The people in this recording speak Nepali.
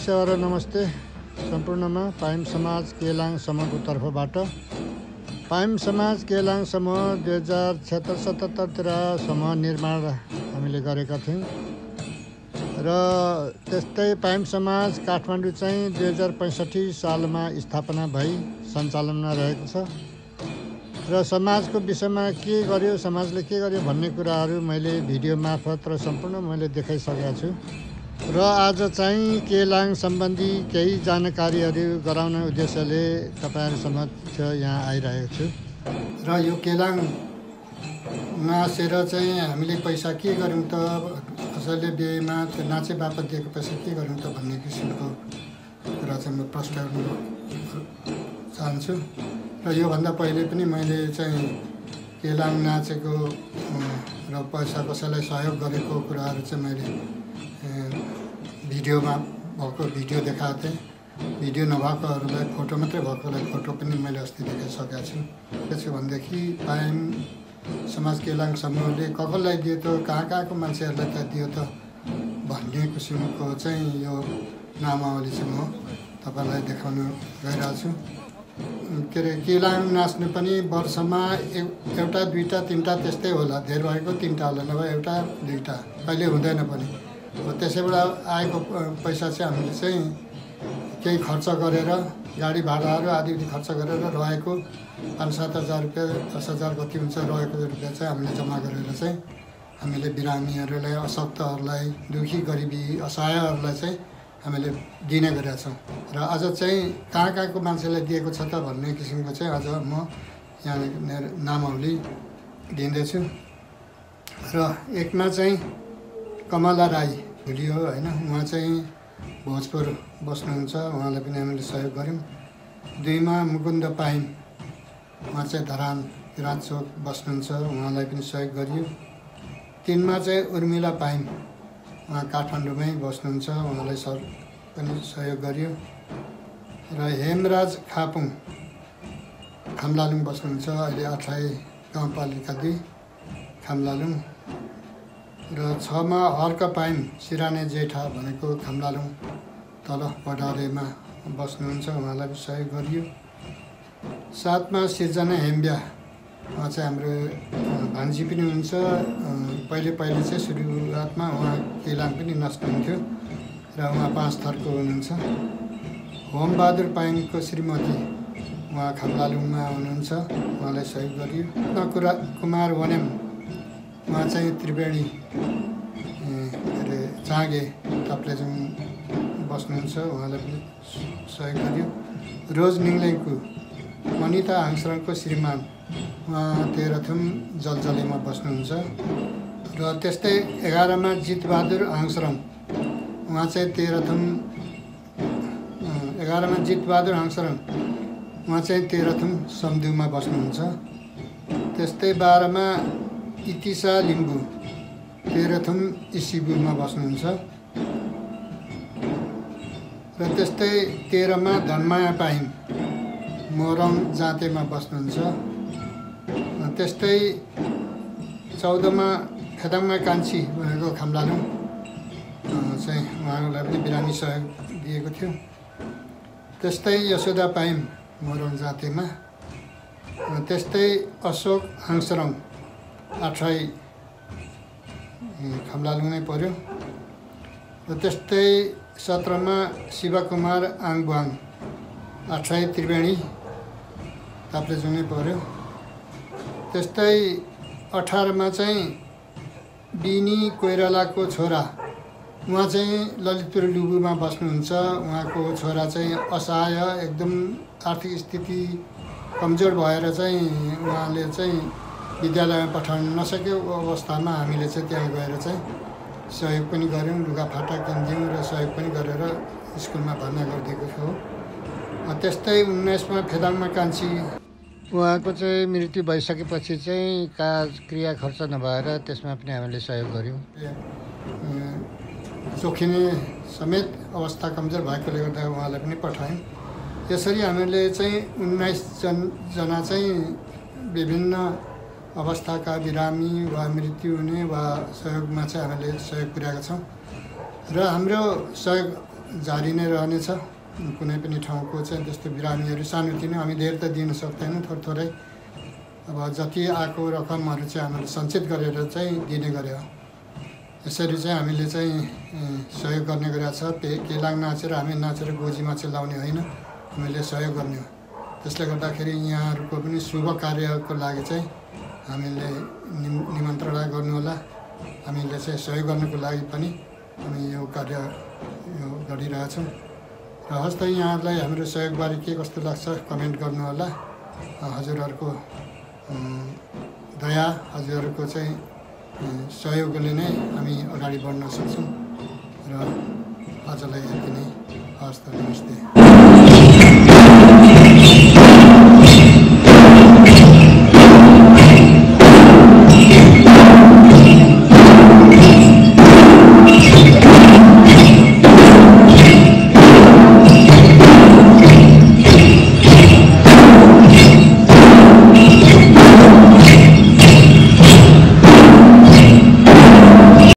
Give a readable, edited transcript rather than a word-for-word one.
सेवा र नमस्ते सम्पूर्णमा पाइम समाज केलाङ समूहको तर्फबाट। पाइम समाज केलाङ समूह 2076-77तिर समूह निर्माण हामीले गरेका थियौँ र त्यस्तै पाइम समाज काठमाडौँ चाहिँ 2065 सालमा स्थापना भई सञ्चालनमा रहेको छ र समाजको विषयमा के गर्यो, समाजले के गर्यो भन्ने कुराहरू मैले भिडियो मार्फत र सम्पूर्ण मैले देखाइसकेको छु र आज चाहिँ केलाङ सम्बन्धी केही जानकारीहरू गराउने उद्देश्यले तपाईहरु समक्ष यहाँ आइरहेको छु र यो केलाङ नाचेर चाहिँ हामीले पैसा के गर्यौं त, कसैले बिहेमा त्यो नाचे बापत दिएको पैसा के गर्यौं त भन्ने किसिमको कुरा चाहिँ म प्रश्न गर्न चाहन्छु र योभन्दा पहिले पनि मैले चाहिँ केलाङ नाचेको र पैसा कसैलाई सहयोग गरेको कुराहरू चाहिँ मैले भिडियोमा भएको भिडियो देखाएको थिएँ। भिडियो नभएकोहरूलाई फोटो मात्रै भएकोलाई फोटो पनि मैले अस्ति देखाइसकेको छु। त्यसो भनेदेखि पाइम समाज केलाङ समूहले कसलाई दियो त, कहाँको मान्छेहरूलाई त दियो त भन्ने किसिमको चाहिँ यो नामावली चाहिँ म तपाईँलाई देखाउन गइरहेको छु। के अरे केलाङ नाच्नु पनि वर्षमा एउटा दुईटा तीनटा त्यस्तै होला, धेर भएको तीनटा होला, नभए एउटा दुईटा, कहिले हुँदैन पनि। त्यसैबाट आएको पैसा चाहिँ हामीले चाहिँ केही खर्च गरेर गाडी भाडाहरू आदि खर्च गरेर रहेको 5-7 हजार रुपियाँ 10 हजार कति हुन्छ रहेको रुपियाँ चाहिँ हामीले जम्मा गरेर चाहिँ हामीले बिरामीहरूलाई, अशक्तहरूलाई, दुखी गरिबी असहायहरूलाई चाहिँ हामीले दिने गरेका छौँ र आज चाहिँ कहाँको मान्छेलाई दिएको छ त भन्ने किसिमको चाहिँ आज म यहाँ नामावली दिँदैछु र एकमा चाहिँ कमला राई भुलियो हैन, उहाँ चाहिँ भोजपुर बस्नुहुन्छ, उहाँलाई पनि हामीले सहयोग गऱ्यौँ। दुईमा मुकुन्द पाइम, उहाँ चाहिँ धरान किराँतचोक बस्नुहुन्छ, उहाँलाई पनि सहयोग गरियो। तीनमा चाहिँ उर्मिला पाइम, उहाँ काठमाडौँमै बस्नुहुन्छ, उहाँलाई पनि सहयोग गरियो र हेमराज खापुङ खामलालुङ बस्नुहुन्छ, अहिले अठाई गाउँपालिका 2 खामलालुङ र 6मा हर्क पाइम सिराने जेठा भनेको खामलालुङ तल पडारेमा बस्नुहुन्छ, उहाँलाई पनि सहयोग गरियो। 7मा सिर्जना हेम्ब्या, उहाँ चाहिँ हाम्रो भान्जी पनि हुनुहुन्छ, पहिले चाहिँ सुरुवातमा उहाँ केलाङ पनि नाच्नुहुन्थ्यो र उहाँ 5 थरको हुनुहुन्छ। होमबहादुर पाइङको श्रीमती उहाँ खामलालुङमा हुनुहुन्छ, उहाँलाई सहयोग गरियो। कुमार वनेम, उहाँ चाहिँ त्रिवेणी चाँगे ताप्लेजुङ बस्नुहुन्छ, उहाँलाई पनि सहयोग गरियो। रोज निङलेङको अनिता हाङसरङको श्रीमान, उहाँ तेह्रथुम जलजलेमा बस्नुहुन्छ र त्यस्तै 11मा जितबहादुर हाङसरङ, उहाँ चाहिँ तेह्रथुम सम्धुमा बस्नुहुन्छ। त्यस्तै 12मा इतिसा लिम्बू तेह्रथुम इसिबुमा बस्नुहुन्छ र त्यस्तै 13मा धनमाया पाइम मोरङ जाँतेमा बस्नुहुन्छ। त्यस्तै 14मा फेदाङमा कान्छी भनेको खामलालुङ चाहिँ उहाँलाई पनि बिरामी सहयोग दिएको थियो। त्यस्तै यशोदा पाइम मोरङ जाँतेमा, त्यस्तै अशोक हाङसरङ अठाई खामलालुङै पर्यो र त्यस्तै 17मा शिवकुमार आङबुवाङ अठाई त्रिवेणी ताप्लेजुङै पर्यो। त्यस्तै 18मा चाहिँ बिनी कोइरालाको छोरा, उहाँ चाहिँ ललितपुर लुबुमा बस्नुहुन्छ, उहाँको छोरा चाहिँ असहाय, एकदम आर्थिक स्थिति कमजोर भएर चाहिँ उहाँले चाहिँ विद्यालयमा पठाउन नसकेको अवस्थामा हामीले चाहिँ त्यहाँ गएर चाहिँ सहयोग पनि गऱ्यौँ, लुगाफाटा किनिदियौँ र सहयोग पनि गरेर स्कुलमा भर्ना गरिदिएको थियौँ। त्यस्तै 19मा फेदाङमा कान्छी, उहाँको चाहिँ मृत्यु भइसकेपछि चाहिँ क्रिया खर्च नभएर त्यसमा पनि हामीले सहयोग गऱ्यौँ। चोखिने समेत अवस्था कमजोर भएकोले गर्दा उहाँलाई पनि पठायौँ। यसरी हामीले चाहिँ 19 जना चाहिँ विभिन्न अवस्थाका बिरामी वा मृत्यु हुने वा सहयोगमा चाहिँ हामीले सहयोग पुर्याएका छौँ र हाम्रो सहयोग जारी नै रहनेछ। कुनै पनि ठाउँको चाहिँ त्यस्तो बिरामीहरू सानोतिनो हामी धेरै त दिन सक्दैनौँ, थोरै अब जति आएको रकमहरू चाहिँ हामीले सञ्चित गरेर चाहिँ दिने गरे हो। यसरी चाहिँ हामीले चाहिँ सहयोग गर्ने गरेका छ। केलाङ नाचेर हामी नाचेर गोजीमा चाहिँ लाउने होइन, हामीले सहयोग गर्ने हो। त्यसले गर्दाखेरि यहाँहरूको पनि शुभ कार्यको लागि चाहिँ हामीले निमन्त्रणा गर्नुहोला। हामीले चाहिँ सहयोग गर्नुको लागि पनि हामी यो कार्य गरिरहेछौँ। र हस् त यहाँहरूलाई हाम्रो सहयोगबारे के कस्तो लाग्छ कमेन्ट गर्नुहोला। हजुरहरूको दया, हजुरहरूको चाहिँ सहयोगले नै हामी अगाडि बढ्न सक्छौँ। र आजलाई यति नै, हस् त, नमस्ते।